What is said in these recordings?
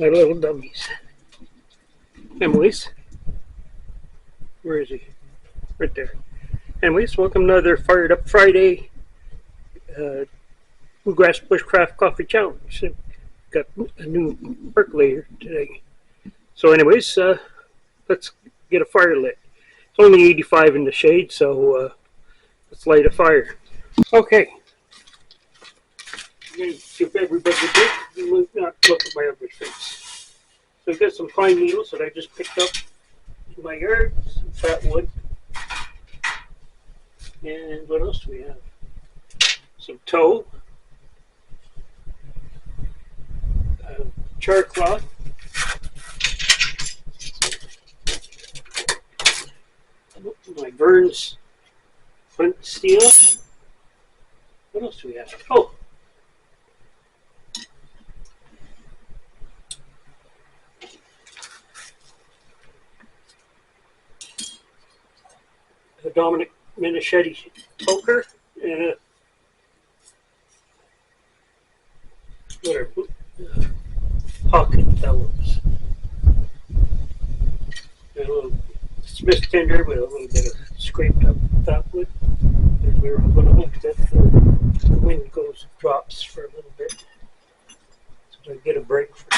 My little dummies. Anyways, where is he? Right there. Anyways, welcome to another Fired Up Friday Bluegrass Bushcraft Coffee Challenge. Got a new percolator today. So anyways, let's get a fire lit. It's only 85 in the shade, so let's light a fire. Okay. I'm going to give everybody a break. You might not look at my other face. So I've got some pine needles that I just picked up in my yard, some fat wood. And what else do we have? Some tow, char cloth, my Burns flint steel. What else do we have? Oh, a Dominic Minichetti poker and a pocket bellows. And a little Smith tinder with a little bit of scraped up fat wood. And we're going to hope that the wind drops for a little bit so I get a break for it.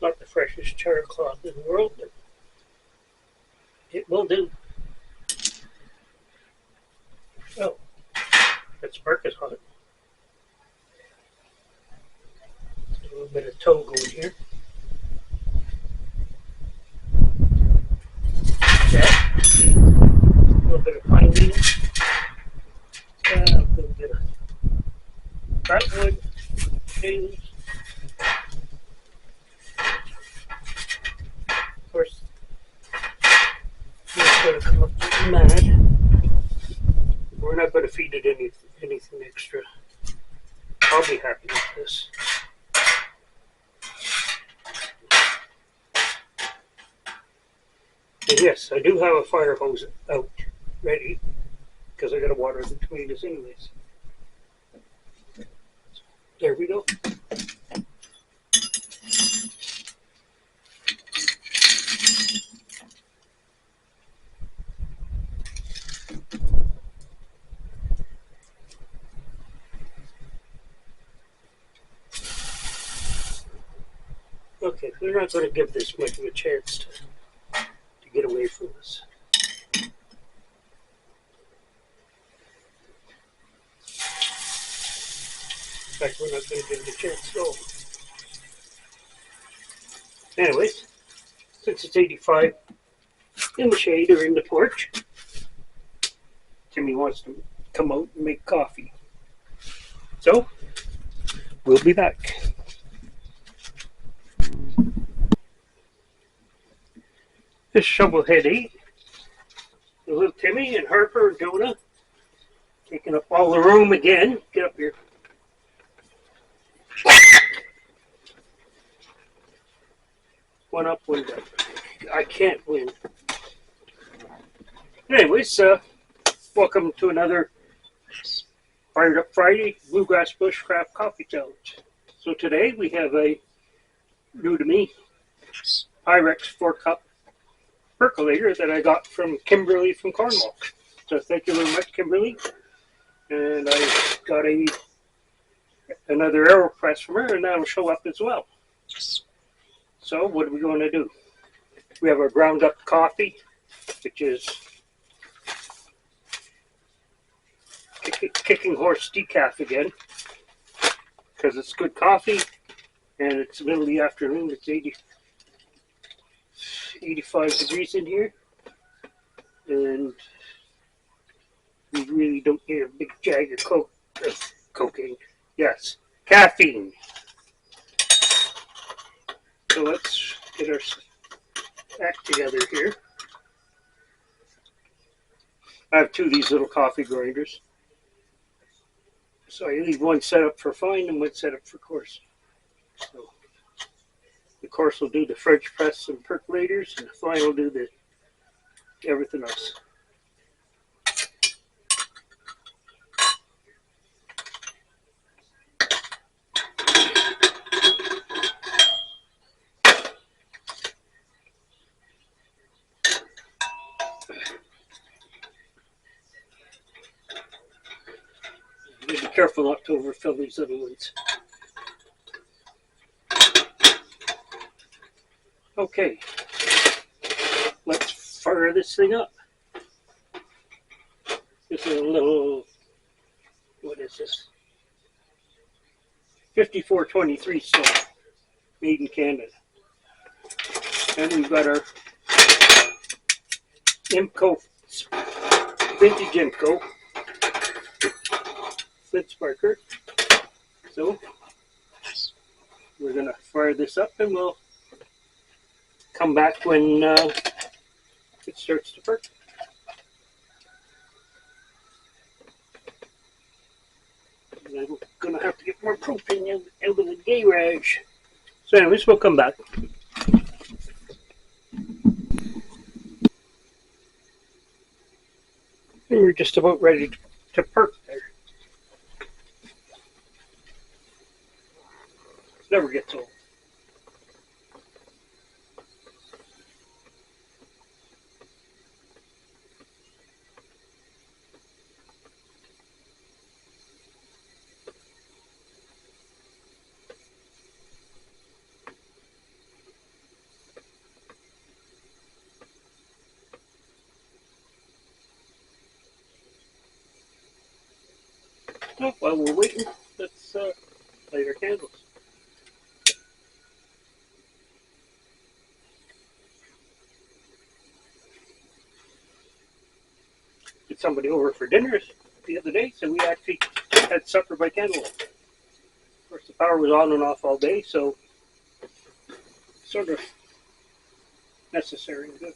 Not the freshest char cloth in the world, but it will do. Oh, that spark is hot. A little bit of tow going here. Yeah. A little bit of pine needle. A little bit of flatwood, potatoes. Of course, it's going to come up mad. We're not going to feed it anything extra. I'll be happy with this. And yes, I do have a fire hose out ready because I got to water the tomatoes anyways. There we go. Okay, we're not going to give this much of a chance to get away from us. In fact, we're not going to give it a chance at all. Anyways, since it's 85 in the shade or in the porch, Timmy wants to come out and make coffee. So, we'll be back. This shovelhead 8, the little Timmy and Harper and Jonah, taking up all the room again. Get up here. One up, one down. I can't win. Anyways, welcome to another Fired Up Friday Bluegrass Bushcraft Coffee Challenge. So today we have a new to me Pyrex 4-cup percolator that I got from Kimberly from Cornwall. So thank you very much, Kimberly. And I got another Aeropress from her, and that'll show up as well. So what are we going to do? We have our ground up coffee, which is Kicking Horse decaf again because it's good coffee and it's the middle of the afternoon. It's 85 degrees in here, and we really don't need a big jag of cocaine. Yes, caffeine. So let's get our act together here. I have two of these little coffee grinders. So I leave one set up for fine and one set up for coarse. So the coarse will do the French press and percolators, and the fine will do the everything else. Be careful not to overfill these little ones. Okay, let's fire this thing up. This is a little, what is this? 5423 stove, made in Canada. And we've got our Imco, vintage Imco, Flint Sparker. So we're going to fire this up and we'll come back when it starts to perk. And I'm going to have to get more propane out of the garage. So anyways, we'll come back. And we're just about ready to perk there. Never gets old. Oh, while we're waiting, let's light our candles. Had somebody over for dinner the other day, so we actually had supper by candlelight. Of course, the power was on and off all day, so sort of necessary and good.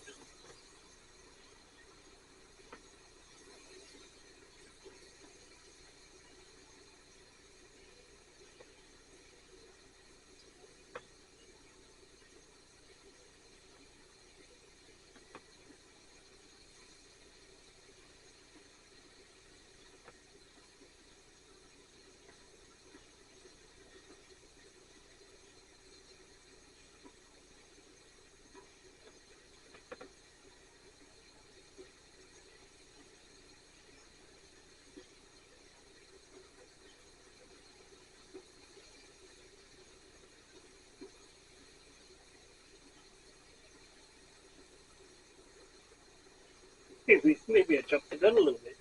Maybe I jumped the gun a little bit.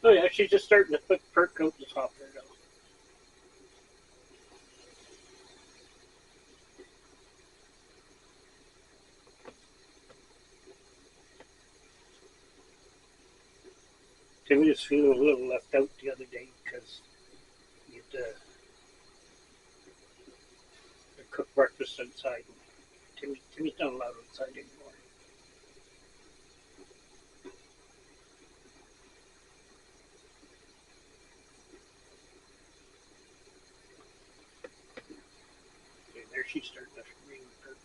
Oh yeah, she's just starting to put perk out the top there now. Timmy was feeling a little left out the other day because he had cooked breakfast outside. Timmy's not allowed outside anymore. Okay, there she's starting to ring perk.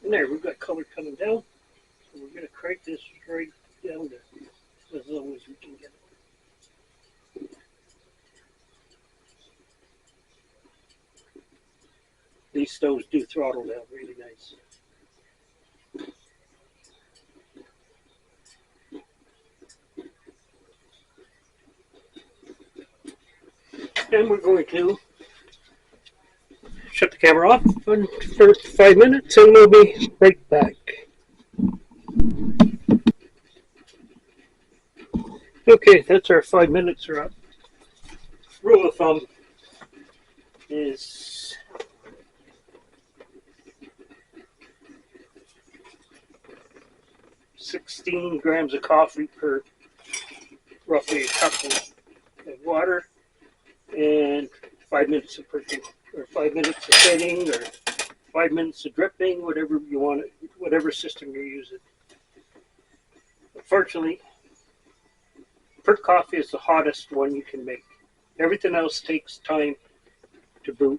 And there, we've got color coming down. So we're going to crank this right down to as low as we can get it. These stoves do throttle down really nice. And we're going to shut the camera off for 5 minutes and we'll be right back. Okay, that's our 5 minutes are up. Rule of thumb is $16 grams of coffee per roughly a cup of water, and 5 minutes of perking, or 5 minutes of setting, or 5 minutes of dripping, whatever you want, whatever system you're using. Unfortunately, perk coffee is the hottest one you can make. Everything else takes time to brew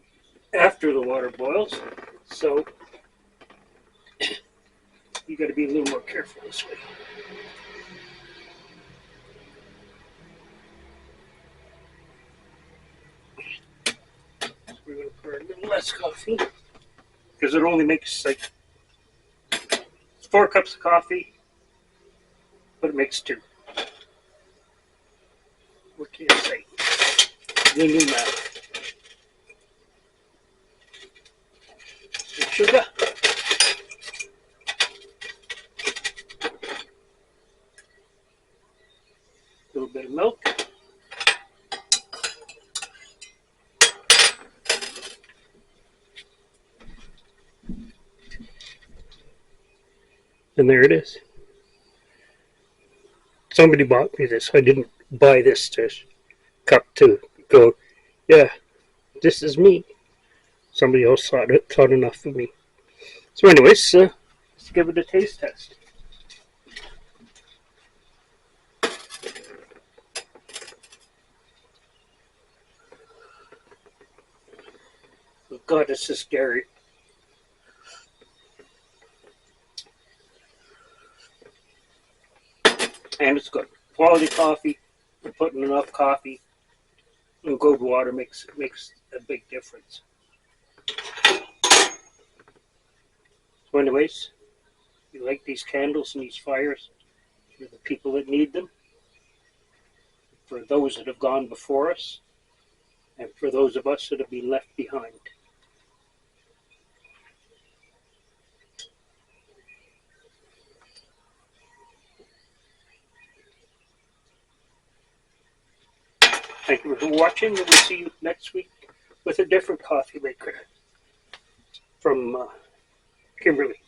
after the water boils, so you got to be a little more careful this way. So we're going to pour a little less coffee because it only makes like 4 cups of coffee, but it makes 2. What can you say? The new math. Some sugar. A little bit of milk. And there it is. Somebody bought me this. I didn't buy this cup to go, yeah, this is me. Somebody else thought enough of me. So anyways, let's give it a taste test. Oh God, this is scary. And it's good. Quality coffee. We're putting enough coffee and good water makes a big difference. So anyways, you like these candles and these fires for the people that need them, for those that have gone before us, and for those of us that have been left behind. Thank you for watching, and we'll see you next week with a different coffee maker from Kimberly.